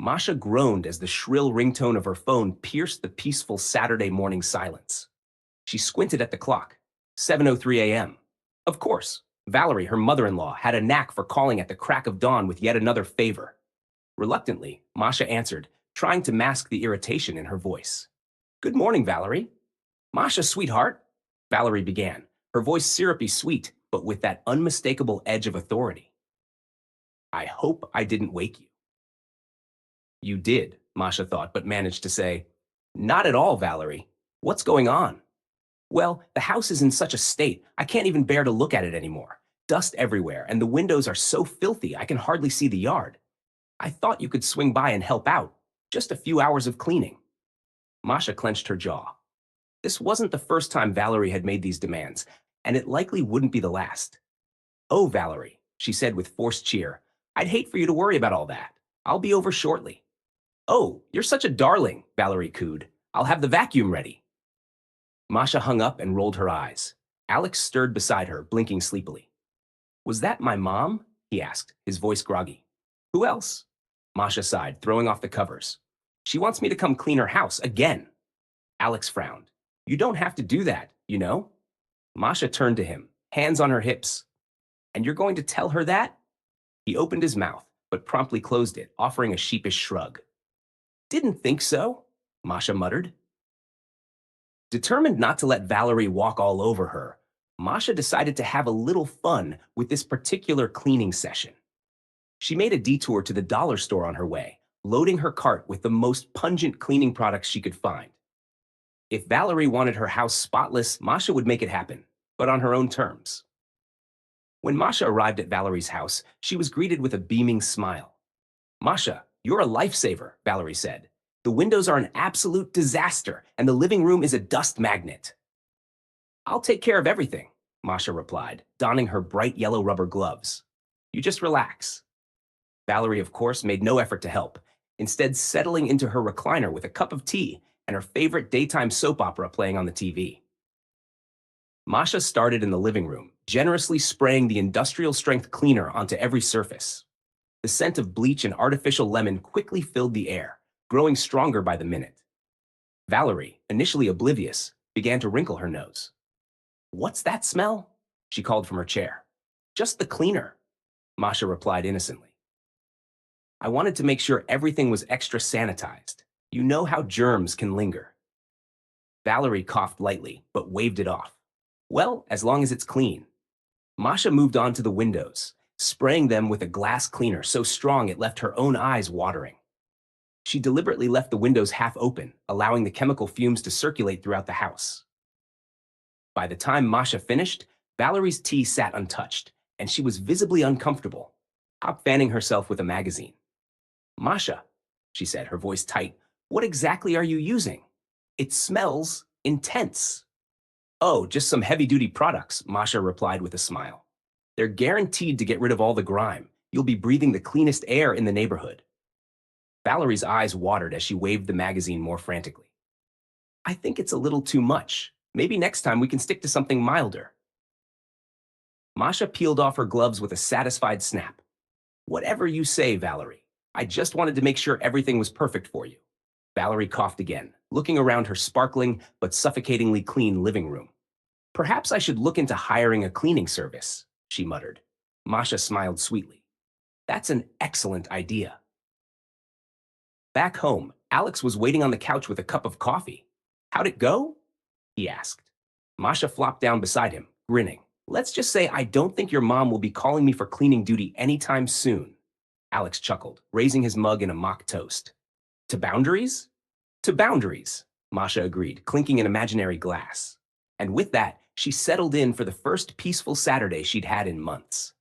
Masha groaned as the shrill ringtone of her phone pierced the peaceful Saturday morning silence. She squinted at the clock. 7:03 a.m. Of course, Valerie, her mother-in-law, had a knack for calling at the crack of dawn with yet another favor. Reluctantly, Masha answered, trying to mask the irritation in her voice. "Good morning, Valerie." "Masha, sweetheart," Valerie began, her voice syrupy sweet, but with that unmistakable edge of authority. "I hope I didn't wake you." "You did," Masha thought, but managed to say, "Not at all, Valerie. What's going on?" "Well, the house is in such a state, I can't even bear to look at it anymore. Dust everywhere, and the windows are so filthy I can hardly see the yard. I thought you could swing by and help out. Just a few hours of cleaning." Masha clenched her jaw. This wasn't the first time Valerie had made these demands, and it likely wouldn't be the last. "Oh, Valerie," she said with forced cheer, "I'd hate for you to worry about all that. I'll be over shortly." "Oh, you're such a darling," Valerie cooed. "I'll have the vacuum ready." Masha hung up and rolled her eyes. Alex stirred beside her, blinking sleepily. "Was that my mom?" he asked, his voice groggy. "Who else?" Masha sighed, throwing off the covers. "She wants me to come clean her house again." Alex frowned. "You don't have to do that, you know?" Masha turned to him, hands on her hips. "And you're going to tell her that?" He opened his mouth, but promptly closed it, offering a sheepish shrug. "Didn't think so," Masha muttered. Determined not to let Valerie walk all over her, Masha decided to have a little fun with this particular cleaning session. She made a detour to the dollar store on her way, loading her cart with the most pungent cleaning products she could find. If Valerie wanted her house spotless, Masha would make it happen, but on her own terms. When Masha arrived at Valerie's house, she was greeted with a beaming smile. "Masha, you're a lifesaver," Valerie said. "The windows are an absolute disaster, and the living room is a dust magnet." "I'll take care of everything," Masha replied, donning her bright yellow rubber gloves. "You just relax." Valerie, of course, made no effort to help, instead settling into her recliner with a cup of tea and her favorite daytime soap opera playing on the TV. Masha started in the living room, generously spraying the industrial-strength cleaner onto every surface. The scent of bleach and artificial lemon quickly filled the air, growing stronger by the minute. Valerie, initially oblivious, began to wrinkle her nose. "What's that smell?" she called from her chair. "Just the cleaner," Masha replied innocently. "I wanted to make sure everything was extra sanitized. You know how germs can linger." Valerie coughed lightly, but waved it off. "Well, as long as it's clean." Masha moved on to the windows, spraying them with a glass cleaner so strong it left her own eyes watering. She deliberately left the windows half open, allowing the chemical fumes to circulate throughout the house. By the time Masha finished, Valerie's tea sat untouched, and she was visibly uncomfortable, hop fanning herself with a magazine. "Masha," she said, her voice tight, "what exactly are you using? It smells intense." "Oh, just some heavy-duty products," Masha replied with a smile. "They're guaranteed to get rid of all the grime. You'll be breathing the cleanest air in the neighborhood." Valerie's eyes watered as she waved the magazine more frantically. "I think it's a little too much. Maybe next time we can stick to something milder." Masha peeled off her gloves with a satisfied snap. "Whatever you say, Valerie. I just wanted to make sure everything was perfect for you." Valerie coughed again, looking around her sparkling but suffocatingly clean living room. "Perhaps I should look into hiring a cleaning service," she muttered. Masha smiled sweetly. "That's an excellent idea." Back home, Alex was waiting on the couch with a cup of coffee. "How'd it go?" he asked. Masha flopped down beside him, grinning. "Let's just say I don't think your mom will be calling me for cleaning duty anytime soon." Alex chuckled, raising his mug in a mock toast. "To boundaries?" "To boundaries," Masha agreed, clinking an imaginary glass. And with that, she settled in for the first peaceful Saturday she'd had in months.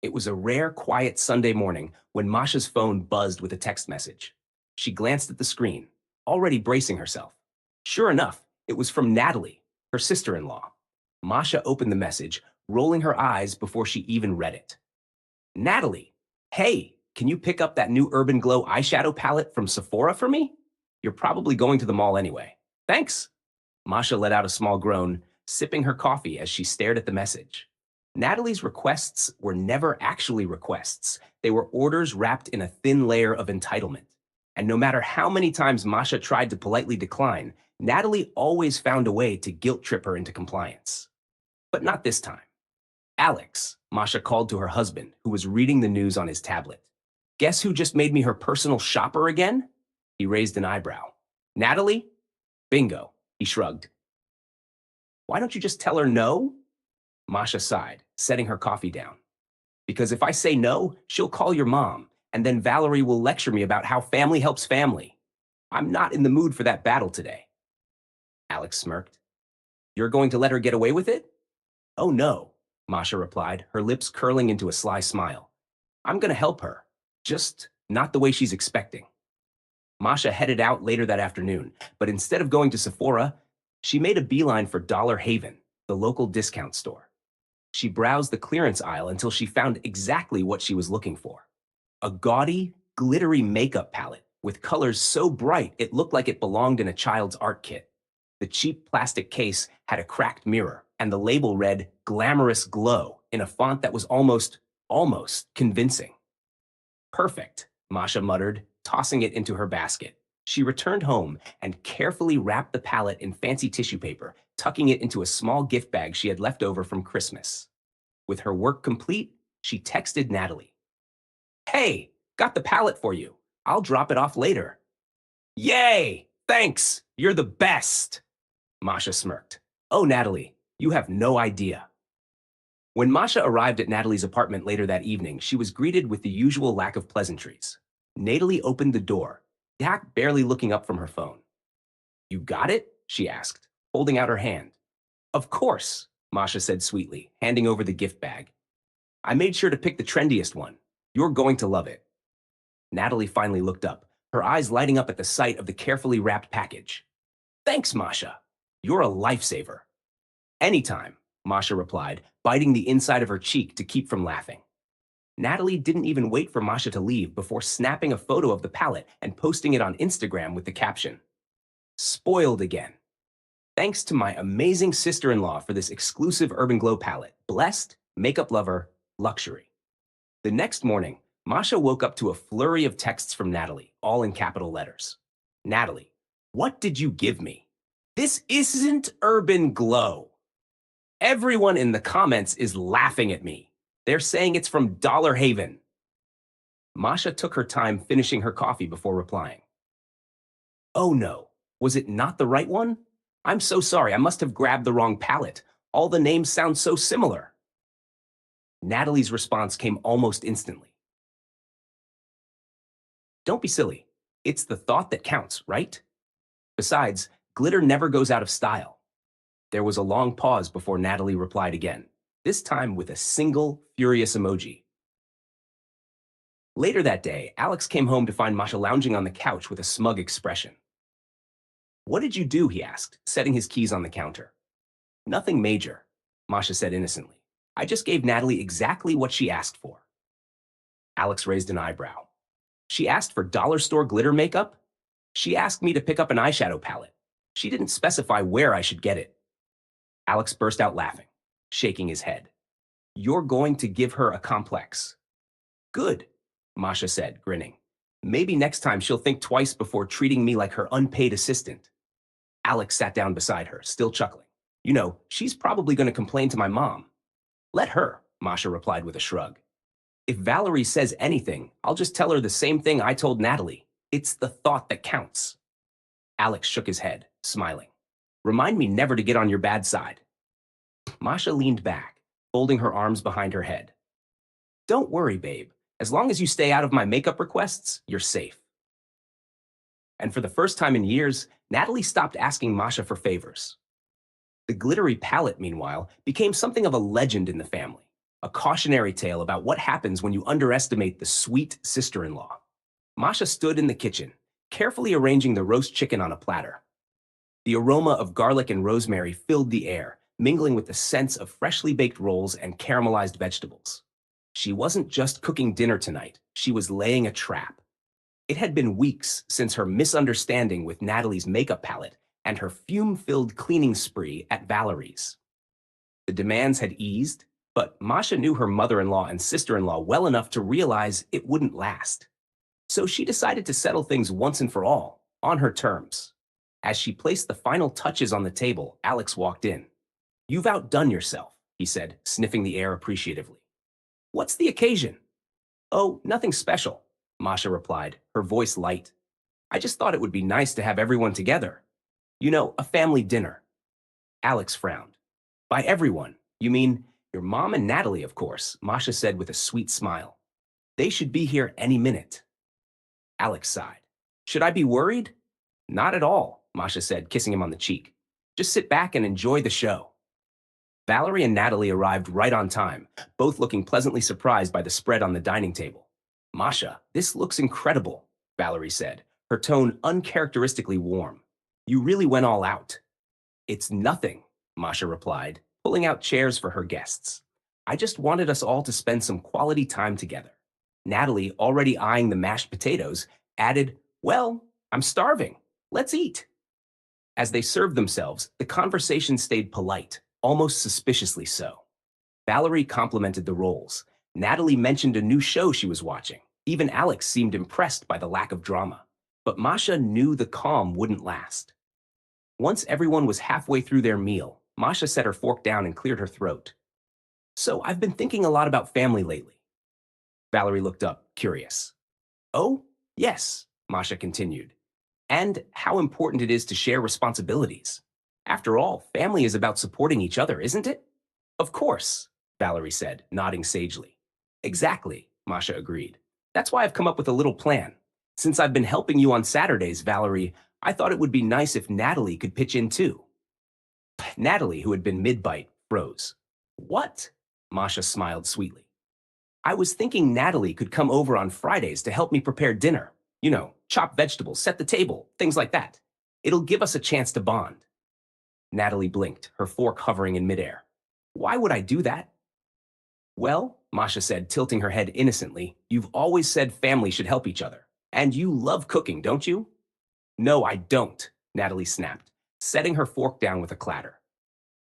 It was a rare, quiet Sunday morning when Masha's phone buzzed with a text message. She glanced at the screen, already bracing herself. Sure enough, it was from Natalie, her sister-in-law. Masha opened the message, rolling her eyes before she even read it. "Natalie, hey, can you pick up that new Urban Glow eyeshadow palette from Sephora for me? You're probably going to the mall anyway. Thanks." Masha let out a small groan, sipping her coffee as she stared at the message. Natalie's requests were never actually requests. They were orders wrapped in a thin layer of entitlement. And no matter how many times Masha tried to politely decline, Natalie always found a way to guilt trip her into compliance. But not this time. Alex, Masha called to her husband, who was reading the news on his tablet. Guess who just made me her personal shopper again? He raised an eyebrow. Natalie? Bingo, he shrugged. Why don't you just tell her no? Masha sighed, setting her coffee down. Because if I say no, she'll call your mom, and then Valerie will lecture me about how family helps family. I'm not in the mood for that battle today. Alex smirked. You're going to let her get away with it? Oh no, Masha replied, her lips curling into a sly smile. I'm going to help her, just not the way she's expecting. Masha headed out later that afternoon, but instead of going to Sephora, she made a beeline for Dollar Haven, the local discount store. She browsed the clearance aisle until she found exactly what she was looking for. A gaudy, glittery makeup palette with colors so bright it looked like it belonged in a child's art kit. The cheap plastic case had a cracked mirror, and the label read Glamorous Glow in a font that was almost convincing. Perfect, Masha muttered, tossing it into her basket. She returned home and carefully wrapped the palette in fancy tissue paper, tucking it into a small gift bag she had left over from Christmas. With her work complete, she texted Natalie. Hey, got the palette for you. I'll drop it off later. Yay! Thanks! You're the best! Masha smirked. Oh, Natalie, you have no idea. When Masha arrived at Natalie's apartment later that evening, she was greeted with the usual lack of pleasantries. Natalie opened the door, barely looking up from her phone. You got it? She asked, holding out her hand. Of course, Masha said sweetly, handing over the gift bag. I made sure to pick the trendiest one. You're going to love it. Natalie finally looked up, her eyes lighting up at the sight of the carefully wrapped package. Thanks, Masha. You're a lifesaver. Anytime, Masha replied, biting the inside of her cheek to keep from laughing. Natalie didn't even wait for Masha to leave before snapping a photo of the palette and posting it on Instagram with the caption, Spoiled again. Thanks to my amazing sister-in-law for this exclusive Urban Glow palette. Blessed, makeup lover, luxury. The next morning, Masha woke up to a flurry of texts from Natalie, all in capital letters. Natalie, what did you give me? This isn't Urban Glow. Everyone in the comments is laughing at me. They're saying it's from Dollar Haven. Masha took her time finishing her coffee before replying. Oh no, was it not the right one? I'm so sorry, I must have grabbed the wrong palette. All the names sound so similar. Natalie's response came almost instantly. Don't be silly. It's the thought that counts, right? Besides, glitter never goes out of style. There was a long pause before Natalie replied again, this time with a single, furious emoji. Later that day, Alex came home to find Masha lounging on the couch with a smug expression. What did you do? He asked, setting his keys on the counter. Nothing major, Masha said innocently. I just gave Natalie exactly what she asked for. Alex raised an eyebrow. She asked for dollar store glitter makeup? She asked me to pick up an eyeshadow palette. She didn't specify where I should get it. Alex burst out laughing, shaking his head. You're going to give her a complex. Good, Masha said, grinning. Maybe next time she'll think twice before treating me like her unpaid assistant. Alex sat down beside her, still chuckling. You know, she's probably going to complain to my mom. Let her, Masha replied with a shrug. If Valerie says anything, I'll just tell her the same thing I told Natalie. It's the thought that counts. Alex shook his head, smiling. Remind me never to get on your bad side. Masha leaned back, folding her arms behind her head. Don't worry, babe. As long as you stay out of my makeup requests, you're safe. And for the first time in years, Natalie stopped asking Masha for favors. The glittery palette, meanwhile, became something of a legend in the family, a cautionary tale about what happens when you underestimate the sweet sister-in-law. Masha stood in the kitchen, carefully arranging the roast chicken on a platter. The aroma of garlic and rosemary filled the air, mingling with the scents of freshly baked rolls and caramelized vegetables. She wasn't just cooking dinner tonight, she was laying a trap. It had been weeks since her misunderstanding with Natalie's makeup palette and her fume-filled cleaning spree at Valerie's. The demands had eased, but Masha knew her mother-in-law and sister-in-law well enough to realize it wouldn't last. So she decided to settle things once and for all, on her terms. As she placed the final touches on the table, Alex walked in. "You've outdone yourself," he said, sniffing the air appreciatively. "What's the occasion?" "Oh, nothing special," Masha replied, her voice light. "I just thought it would be nice to have everyone together. You know, a family dinner." Alex frowned. "By everyone, you mean your mom and Natalie, of course," Masha said with a sweet smile. "They should be here any minute." Alex sighed. "Should I be worried?" "Not at all," Masha said, kissing him on the cheek. "Just sit back and enjoy the show." Valerie and Natalie arrived right on time, both looking pleasantly surprised by the spread on the dining table. "Masha, this looks incredible," Valerie said, her tone uncharacteristically warm. "You really went all out." "It's nothing," Masha replied, pulling out chairs for her guests. "I just wanted us all to spend some quality time together." Natalie, already eyeing the mashed potatoes, added, "Well, I'm starving. Let's eat." As they served themselves, the conversation stayed polite, almost suspiciously so. Valerie complimented the roles. Natalie mentioned a new show she was watching. Even Alex seemed impressed by the lack of drama. But Masha knew the calm wouldn't last. Once everyone was halfway through their meal, Masha set her fork down and cleared her throat. "So I've been thinking a lot about family lately." Valerie looked up, curious. "Oh, yes," Masha continued. "And how important it is to share responsibilities. After all, family is about supporting each other, isn't it?" "Of course," Valerie said, nodding sagely. "Exactly," Masha agreed. "That's why I've come up with a little plan. Since I've been helping you on Saturdays, Valerie, I thought it would be nice if Natalie could pitch in too." Natalie, who had been mid-bite, froze. "What?" Masha smiled sweetly. "I was thinking Natalie could come over on Fridays to help me prepare dinner. You know, chop vegetables, set the table, things like that. It'll give us a chance to bond." Natalie blinked, her fork hovering in midair. "Why would I do that?" "Well," Masha said, tilting her head innocently, "you've always said family should help each other. And you love cooking, don't you?" "No, I don't," Natalie snapped, setting her fork down with a clatter.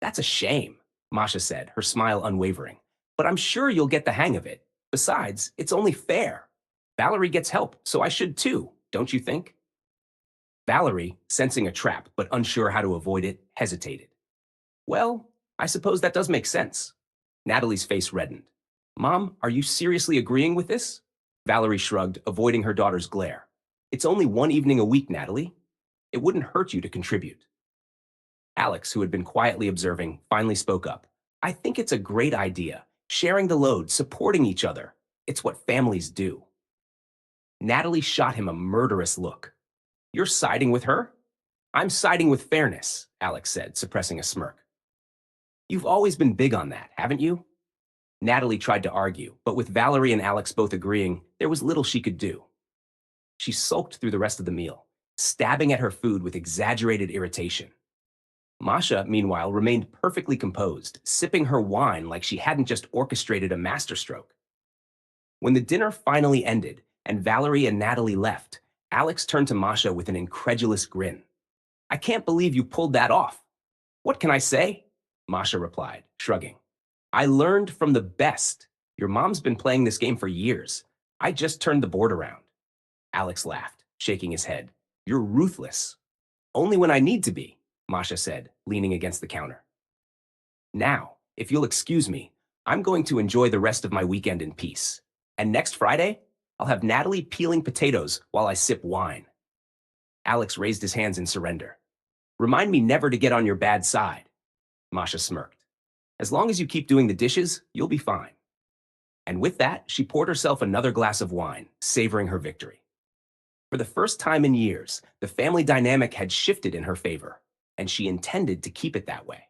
"That's a shame," Masha said, her smile unwavering. "But I'm sure you'll get the hang of it. Besides, it's only fair. Valerie gets help, so I should too, don't you think?" Valerie, sensing a trap but unsure how to avoid it, hesitated. "Well, I suppose that does make sense." Natalie's face reddened. "Mom, are you seriously agreeing with this?" Valerie shrugged, avoiding her daughter's glare. "It's only one evening a week, Natalie. It wouldn't hurt you to contribute." Alex, who had been quietly observing, finally spoke up. "I think it's a great idea. Sharing the load, supporting each other. It's what families do." Natalie shot him a murderous look. "You're siding with her?" "I'm siding with fairness," Alex said, suppressing a smirk. "You've always been big on that, haven't you?" Natalie tried to argue, but with Valerie and Alex both agreeing, there was little she could do. She sulked through the rest of the meal, stabbing at her food with exaggerated irritation. Masha, meanwhile, remained perfectly composed, sipping her wine like she hadn't just orchestrated a masterstroke. When the dinner finally ended and Valerie and Natalie left, Alex turned to Masha with an incredulous grin. "I can't believe you pulled that off." "What can I say?" Masha replied, shrugging. "I learned from the best. Your mom's been playing this game for years. I just turned the board around." Alex laughed, shaking his head. "You're ruthless." "Only when I need to be," Masha said, leaning against the counter. "Now, if you'll excuse me, I'm going to enjoy the rest of my weekend in peace. And next Friday, I'll have Natalie peeling potatoes while I sip wine." Alex raised his hands in surrender. "Remind me never to get on your bad side." Masha smirked. "As long as you keep doing the dishes, you'll be fine." And with that, she poured herself another glass of wine, savoring her victory. For the first time in years, the family dynamic had shifted in her favor, and she intended to keep it that way.